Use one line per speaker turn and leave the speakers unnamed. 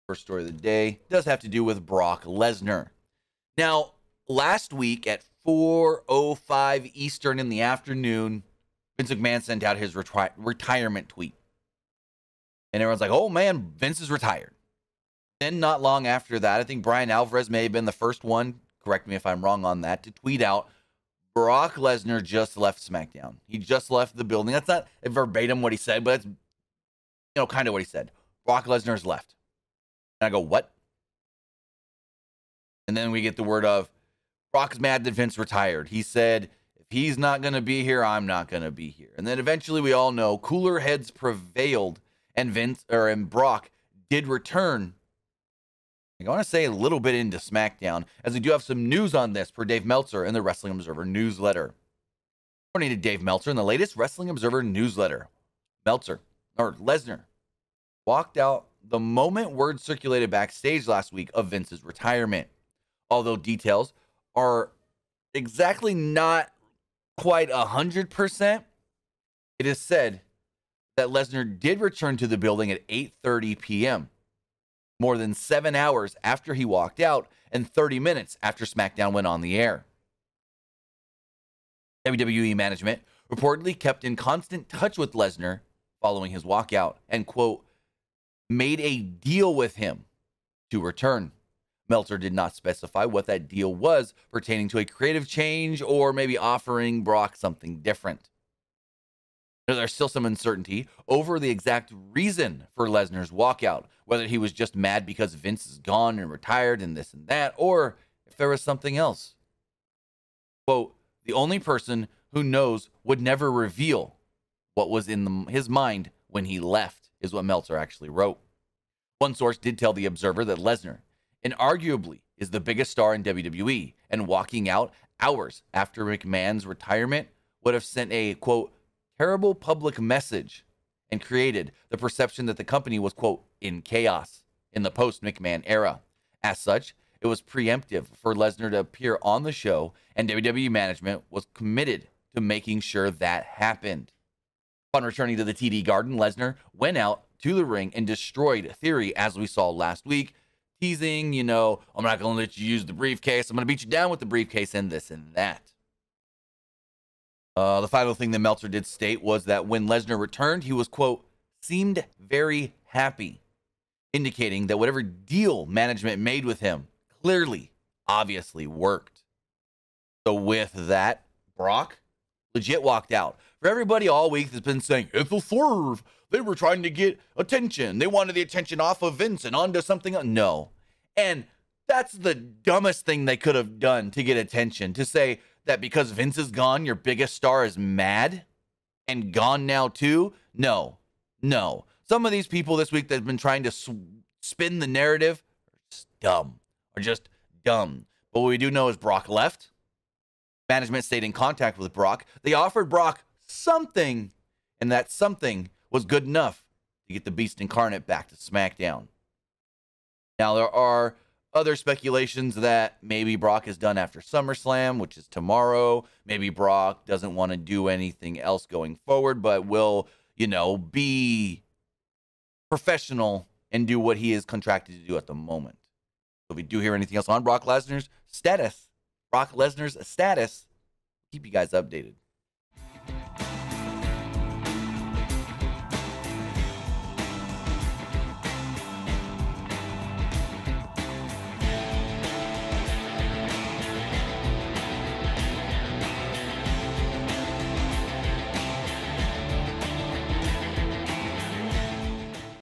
First story of the day does have to do with Brock Lesnar. Now, last week at 4:05 Eastern in the afternoon, Vince McMahon sent out his retirement tweet. And everyone's like, oh man, Vince is retired. Then not long after that, I think Brian Alvarez may have been the first one, correct me if I'm wrong on that, to tweet out, Brock Lesnar just left SmackDown. He just left the building. That's not verbatim what he said, but it's kind of what he said. Brock Lesnar's left. And I go, what? And then we get the word of, Brock's mad that Vince retired. He said, if he's not going to be here, I'm not going to be here. And then eventually we all know cooler heads prevailed and Brock did return. I want to say a little bit into SmackDown, as we do have some news on this per Dave Meltzer in the Wrestling Observer newsletter. According to Dave Meltzer in the latest Wrestling Observer newsletter, Lesnar walked out the moment word circulated backstage last week of Vince's retirement. Although details are exactly not quite 100%, it is said that Lesnar did return to the building at 8:30 p.m., more than 7 hours after he walked out and 30 minutes after SmackDown went on the air. WWE management reportedly kept in constant touch with Lesnar following his walkout and, quote, made a deal with him to return. Meltzer did not specify what that deal was, pertaining to a creative change or maybe offering Brock something different. There's still some uncertainty over the exact reason for Lesnar's walkout, whether he was just mad because Vince is gone and retired and this and that, or if there was something else. Quote, the only person who knows would never reveal what was in his mind when he left, is what Meltzer actually wrote. One source did tell The Observer that Lesnar, inarguably, is the biggest star in WWE, and walking out hours after McMahon's retirement would have sent a, quote, terrible public message and created the perception that the company was, quote, in chaos in the post-McMahon era. As such, it was preemptive for Lesnar to appear on the show, and WWE management was committed to making sure that happened. Upon returning to the TD Garden, Lesnar went out to the ring and destroyed Theory, as we saw last week, teasing, I'm not going to let you use the briefcase. I'm going to beat you down with the briefcase and this and that. The final thing that Meltzer did state was that when Lesnar returned, he was, quote, seemed very happy, indicating that whatever deal management made with him clearly, obviously worked. So with that, Brock legit walked out. For everybody all week that's been saying, it's a swerve. They were trying to get attention. They wanted the attention off of Vince and onto something else. No. And that's the dumbest thing they could have done to get attention, to say that because Vince is gone, your biggest star is mad and gone now too? No. Some of these people this week that have been trying to spin the narrative are just dumb. But what we do know is Brock left. Management stayed in contact with Brock. They offered Brock something, and that something was good enough to get the Beast Incarnate back to SmackDown. Now, there are other speculations that maybe Brock is done after SummerSlam, which is tomorrow. Maybe Brock doesn't want to do anything else going forward, but will, be professional and do what he is contracted to do at the moment. So if we do hear anything else on Brock Lesnar's status, keep you guys updated.